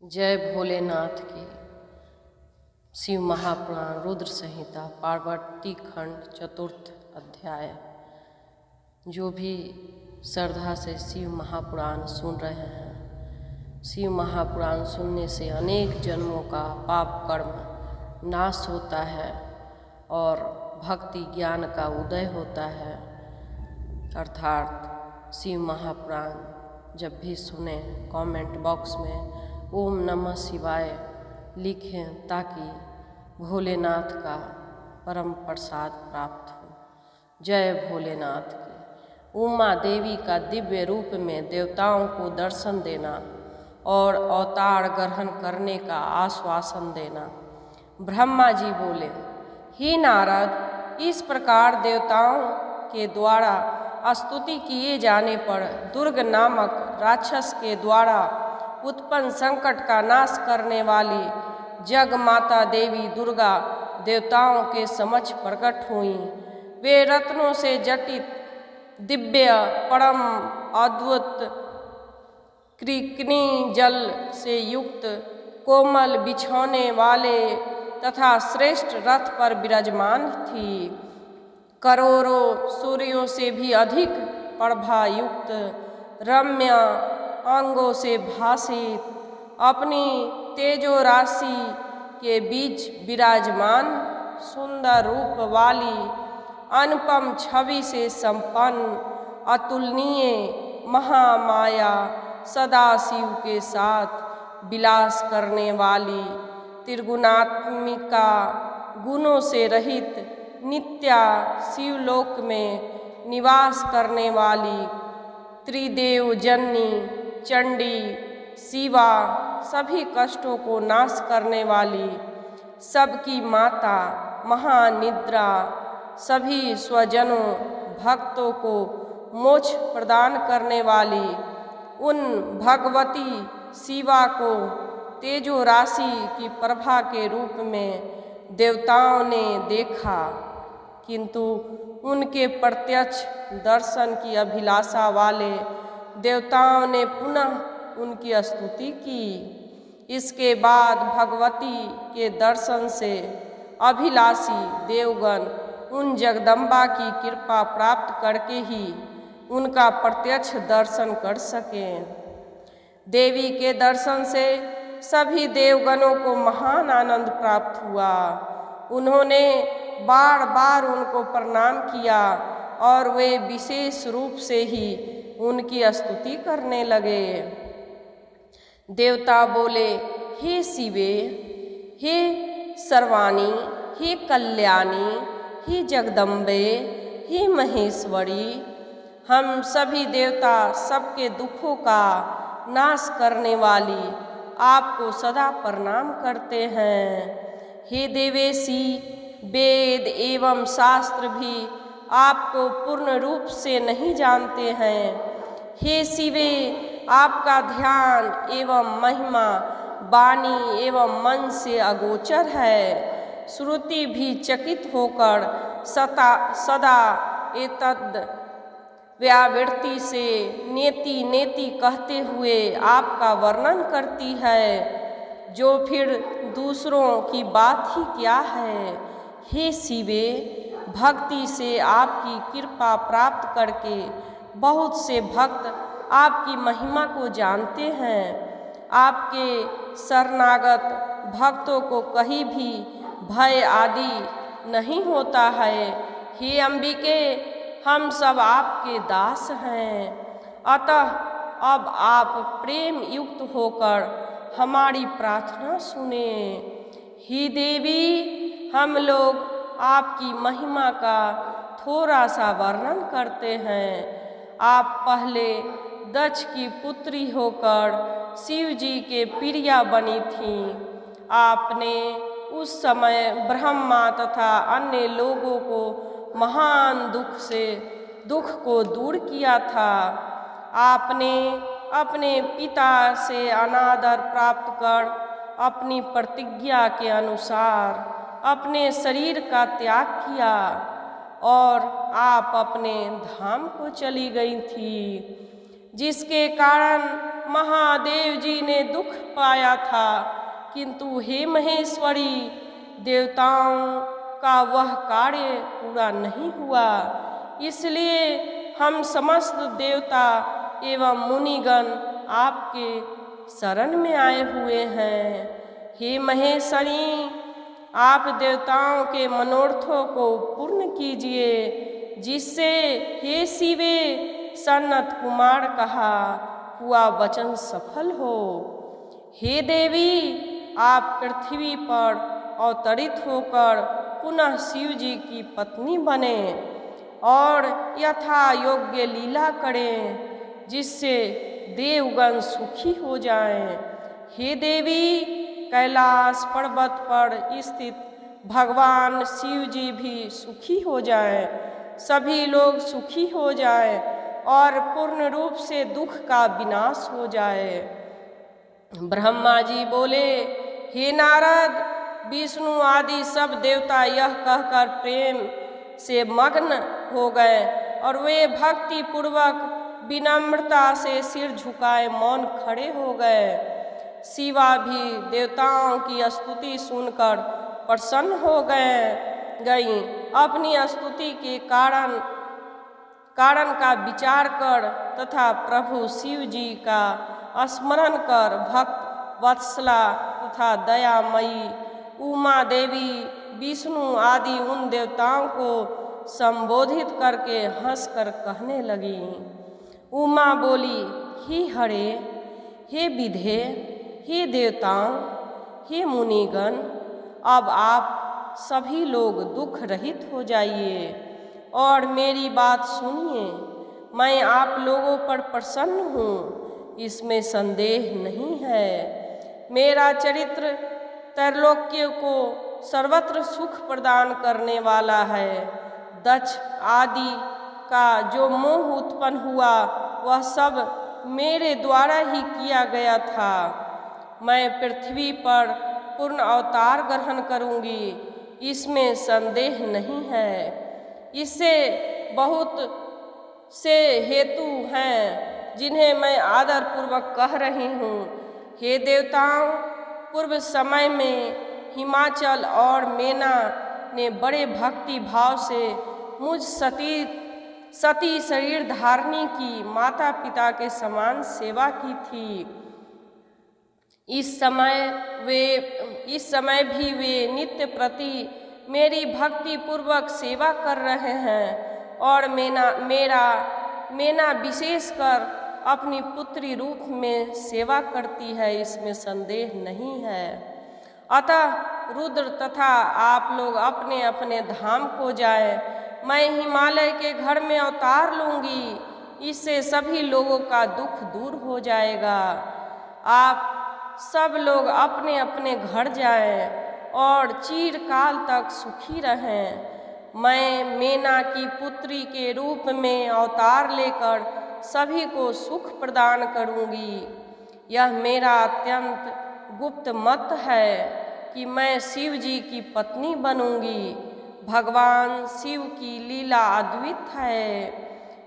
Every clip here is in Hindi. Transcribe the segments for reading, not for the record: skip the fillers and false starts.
जय भोलेनाथ की। शिव महापुराण रुद्र संहिता पार्वती खंड चतुर्थ अध्याय। जो भी श्रद्धा से शिव महापुराण सुन रहे हैं, शिव महापुराण सुनने से अनेक जन्मों का पाप कर्म नाश होता है और भक्ति ज्ञान का उदय होता है। अर्थात शिव महापुराण जब भी सुने कमेंट बॉक्स में ओम नमः शिवाय लिखें ताकि भोलेनाथ का परम प्रसाद प्राप्त हो। जय भोलेनाथ की। उमा देवी का दिव्य रूप में देवताओं को दर्शन देना और अवतार ग्रहण करने का आश्वासन देना। ब्रह्मा जी बोले, हे नारद, इस प्रकार देवताओं के द्वारा स्तुति किए जाने पर दुर्ग नामक राक्षस के द्वारा उत्पन्न संकट का नाश करने वाली जग माता देवी दुर्गा देवताओं के समक्ष प्रकट हुई। वे रत्नों से जटित दिव्य परम अद्भुत कृष्णी जल से युक्त कोमल बिछौने वाले तथा श्रेष्ठ रथ पर विराजमान थी। करोड़ों सूर्यों से भी अधिक प्रभा युक्त रम्य अंगों से भासित अपनी तेजो राशि के बीच विराजमान सुंदर रूप वाली अनुपम छवि से संपन्न अतुलनीय महामाया सदाशिव के साथ विलास करने वाली त्रिगुणात्मिका गुणों से रहित नित्या शिवलोक में निवास करने वाली त्रिदेव जननी चंडी शिवा, सभी कष्टों को नाश करने वाली सबकी माता महानिद्रा, सभी स्वजनों भक्तों को मोक्ष प्रदान करने वाली उन भगवती शिवा को तेजो राशि की प्रभा के रूप में देवताओं ने देखा, किंतु उनके प्रत्यक्ष दर्शन की अभिलाषा वाले देवताओं ने पुनः उनकी स्तुति की। इसके बाद भगवती के दर्शन से अभिलाषी देवगण उन जगदम्बा की कृपा प्राप्त करके ही उनका प्रत्यक्ष दर्शन कर सकें। देवी के दर्शन से सभी देवगणों को महान आनंद प्राप्त हुआ। उन्होंने बार बार उनको प्रणाम किया और वे विशेष रूप से ही उनकी स्तुति करने लगे। देवता बोले, हे शिवे, हे सर्वाणी, हे कल्याणी, हे जगदम्बे, हे महेश्वरी, हम सभी देवता सबके दुखों का नाश करने वाली आपको सदा प्रणाम करते हैं। हे देवेशी, वेद एवं शास्त्र भी आपको पूर्ण रूप से नहीं जानते हैं। हे शिवे, आपका ध्यान एवं महिमा वाणी एवं मन से अगोचर है। श्रुति भी चकित होकर सदा एतद व्यावृत्ति से नेति नेति कहते हुए आपका वर्णन करती है, जो फिर दूसरों की बात ही क्या है। हे शिवे, भक्ति से आपकी कृपा प्राप्त करके बहुत से भक्त आपकी महिमा को जानते हैं। आपके शरणागत भक्तों को कहीं भी भय आदि नहीं होता है। हे अंबिके, हम सब आपके दास हैं, अतः अब आप प्रेम युक्त होकर हमारी प्रार्थना सुने। हे देवी, हम लोग आपकी महिमा का थोड़ा सा वर्णन करते हैं। आप पहले दक्ष की पुत्री होकर शिव जी के प्रिया बनी थीं। आपने उस समय ब्रह्मा तथा अन्य लोगों को महान दुख को दूर किया था। आपने अपने पिता से अनादर प्राप्त कर अपनी प्रतिज्ञा के अनुसार अपने शरीर का त्याग किया और आप अपने धाम को चली गई थी, जिसके कारण महादेव जी ने दुख पाया था, किंतु हे महेश्वरी, देवताओं का वह कार्य पूरा नहीं हुआ। इसलिए हम समस्त देवता एवं मुनिगण आपके शरण में आए हुए हैं। हे महेश्वरी, आप देवताओं के मनोरथों को पूर्ण कीजिए, जिससे हे शिवे सनत कुमार कहा हुआ वचन सफल हो। हे देवी, आप पृथ्वी पर अवतरित होकर पुनः शिव जी की पत्नी बने और यथा योग्य लीला करें, जिससे देवगण सुखी हो जाएं। हे देवी, कैलाश पर्वत पर स्थित भगवान शिव जी भी सुखी हो जाएं, सभी लोग सुखी हो जाएं और पूर्ण रूप से दुख का विनाश हो जाए। ब्रह्मा जी बोले, हे नारद, विष्णु आदि सब देवता यह कहकर प्रेम से मग्न हो गए और वे भक्ति पूर्वक विनम्रता से सिर झुकाए मौन खड़े हो गए। शिवा भी देवताओं की स्तुति सुनकर प्रसन्न हो गईं। अपनी स्तुति के कारण का विचार कर तथा प्रभु शिव जी का स्मरण कर भक्त वत्सला तथा दयामयी उमा देवी विष्णु आदि उन देवताओं को संबोधित करके हंसकर कहने लगी। उमा बोली, हे हरे, हे विधे, हे देवताओं, हे मुनिगण, अब आप सभी लोग दुख रहित हो जाइए और मेरी बात सुनिए। मैं आप लोगों पर प्रसन्न हूँ, इसमें संदेह नहीं है। मेरा चरित्र त्रैलोक्य को सर्वत्र सुख प्रदान करने वाला है। दक्ष आदि का जो मोह उत्पन्न हुआ वह सब मेरे द्वारा ही किया गया था। मैं पृथ्वी पर पूर्ण अवतार ग्रहण करूँगी, इसमें संदेह नहीं है। इससे बहुत से हेतु हैं जिन्हें मैं आदर पूर्वक कह रही हूँ। हे देवताओं, पूर्व समय में हिमाचल और मेना ने बड़े भक्ति भाव से मुझ सती शरीर धारणी की माता पिता के समान सेवा की थी। इस समय भी वे नित्य प्रति मेरी भक्ति पूर्वक सेवा कर रहे हैं और मेना विशेषकर अपनी पुत्री रूप में सेवा करती है, इसमें संदेह नहीं है। अतः रुद्र तथा आप लोग अपने अपने धाम को जाएं। मैं हिमालय के घर में अवतार लूँगी, इससे सभी लोगों का दुख दूर हो जाएगा। आप सब लोग अपने अपने घर जाएं और चिरकाल तक सुखी रहें। मैं मेना की पुत्री के रूप में अवतार लेकर सभी को सुख प्रदान करूँगी। यह मेरा अत्यंत गुप्त मत है कि मैं शिव जी की पत्नी बनूंगी। भगवान शिव की लीला अद्भुत है,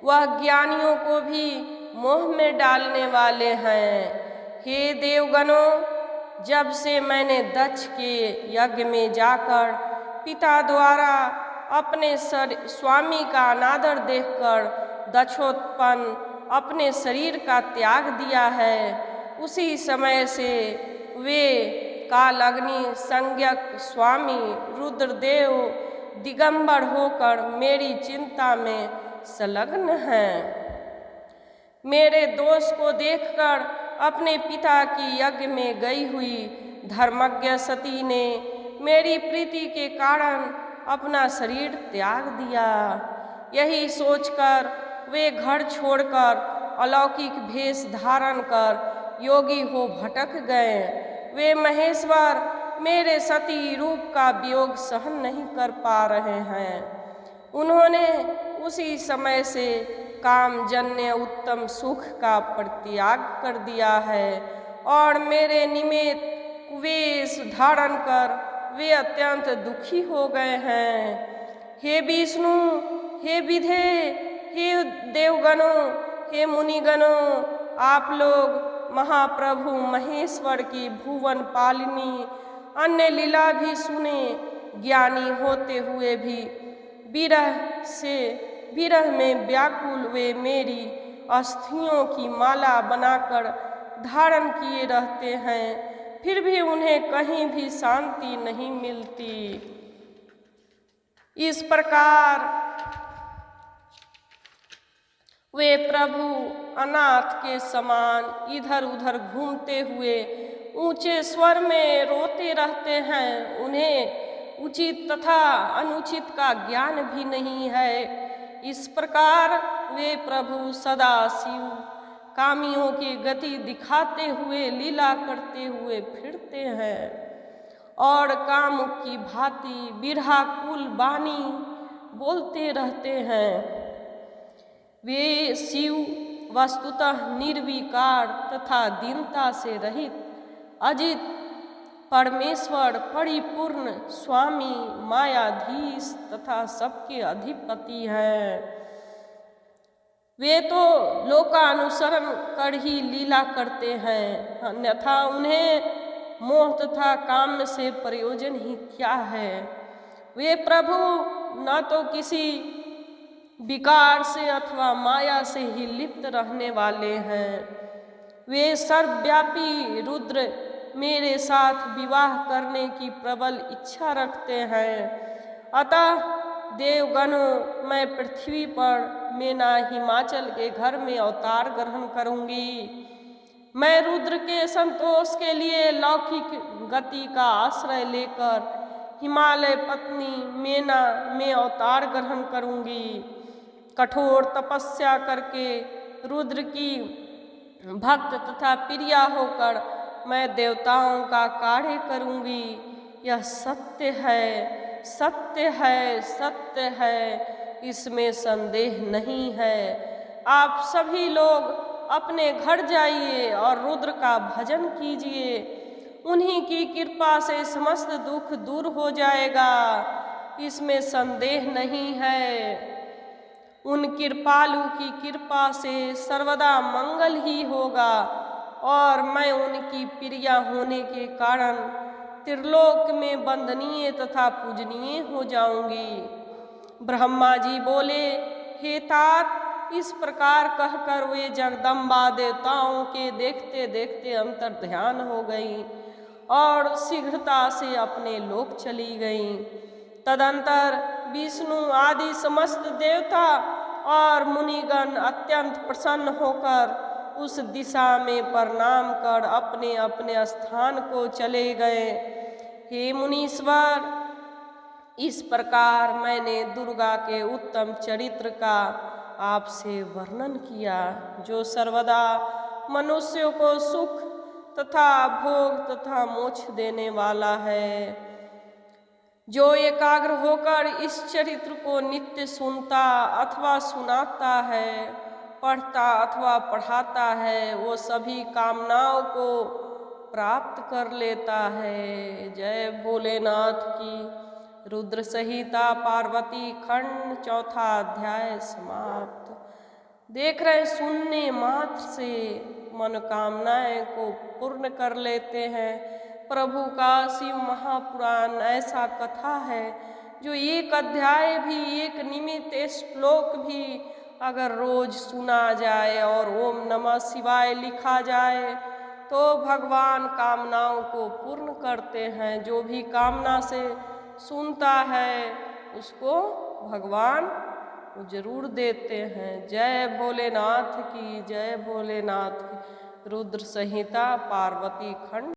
वह ज्ञानियों को भी मोह में डालने वाले हैं। हे देवगणों, जब से मैंने दक्ष के यज्ञ में जाकर पिता द्वारा अपने स्वामी का अनादर देखकर दक्षोत्पन्न अपने शरीर का त्याग दिया है, उसी समय से वे कालाग्नि संज्ञक स्वामी रुद्रदेव दिगंबर होकर मेरी चिंता में संलग्न हैं। मेरे दोष को देखकर अपने पिता की यज्ञ में गई हुई धर्मज्ञ सती ने मेरी प्रीति के कारण अपना शरीर त्याग दिया। यही सोचकर वे घर छोड़कर अलौकिक भेष धारण कर योगी हो भटक गए। वे महेश्वर मेरे सती रूप का वियोग सहन नहीं कर पा रहे हैं। उन्होंने उसी समय से कामजन्य उत्तम सुख का परित्याग कर दिया है और मेरे निमित्त वेश धारण कर वे अत्यंत दुखी हो गए हैं। हे विष्णु, हे विधे, हे देवगणों, हे मुनिगणों, आप लोग महाप्रभु महेश्वर की भुवन पालिनी अन्य लीला भी सुने। ज्ञानी होते हुए भी विरह में व्याकुल वे मेरी अस्थियों की माला बनाकर धारण किए रहते हैं, फिर भी उन्हें कहीं भी शांति नहीं मिलती। इस प्रकार वे प्रभु अनाथ के समान इधर उधर घूमते हुए ऊंचे स्वर में रोते रहते हैं। उन्हें उचित तथा अनुचित का ज्ञान भी नहीं है। इस प्रकार वे प्रभु सदा शिव कामियों की गति दिखाते हुए लीला करते हुए फिरते हैं और कामुक की भांति बिरहाकुल वाणी बोलते रहते हैं। वे शिव वस्तुतः निर्विकार तथा दीनता से रहित अजित परमेश्वर परिपूर्ण स्वामी मायाधीश तथा सबके अधिपति हैं। वे तो लोकानुसरण कर ही लीला करते हैं, अन्यथा उन्हें मोह तथा काम से प्रयोजन ही क्या है। वे प्रभु न तो किसी विकार से अथवा माया से ही लिप्त रहने वाले हैं। वे सर्वव्यापी रुद्र मेरे साथ विवाह करने की प्रबल इच्छा रखते हैं। अतः देवगणों, मैं पृथ्वी पर मेना हिमाचल के घर में अवतार ग्रहण करूंगी। मैं रुद्र के संतोष के लिए लौकिक गति का आश्रय लेकर हिमालय पत्नी मेना में अवतार ग्रहण करूंगी। कठोर तपस्या करके रुद्र की भक्त तथा प्रिया होकर मैं देवताओं का कार्य करूंगी। यह सत्य है, सत्य है, सत्य है, इसमें संदेह नहीं है। आप सभी लोग अपने घर जाइए और रुद्र का भजन कीजिए। उन्हीं की कृपा से समस्त दुख दूर हो जाएगा, इसमें संदेह नहीं है। उन कृपालु की कृपा से सर्वदा मंगल ही होगा और मैं उनकी प्रिया होने के कारण त्रिलोक में वंदनीय तथा पूजनीय हो जाऊंगी। ब्रह्मा जी बोले, हे तात, इस प्रकार कहकर वे जगदम्बा देवताओं के देखते देखते अंतर ध्यान हो गई और शीघ्रता से अपने लोक चली गई। तदंतर विष्णु आदि समस्त देवता और मुनिगण अत्यंत प्रसन्न होकर उस दिशा में प्रणाम कर अपने अपने स्थान को चले गए। हे मुनीश्वर, इस प्रकार मैंने दुर्गा के उत्तम चरित्र का आपसे वर्णन किया, जो सर्वदा मनुष्यों को सुख तथा भोग तथा मोक्ष देने वाला है। जो एकाग्र होकर इस चरित्र को नित्य सुनता अथवा सुनाता है, पढ़ता अथवा पढ़ाता है, वो सभी कामनाओं को प्राप्त कर लेता है। जय भोलेनाथ की। रुद्र संहिता पार्वती खंड 4था अध्याय समाप्त। देख रहे, सुनने मात्र से मनोकामनाएं को पूर्ण कर लेते हैं। प्रभु का शिव महापुराण ऐसा कथा है जो एक अध्याय भी, एक निमित्त श्लोक भी अगर रोज सुना जाए और ओम नमः शिवाय लिखा जाए तो भगवान कामनाओं को पूर्ण करते हैं। जो भी कामना से सुनता है उसको भगवान जरूर देते हैं। जय भोलेनाथ की, जय भोलेनाथ की। रुद्र संहिता पार्वती खंड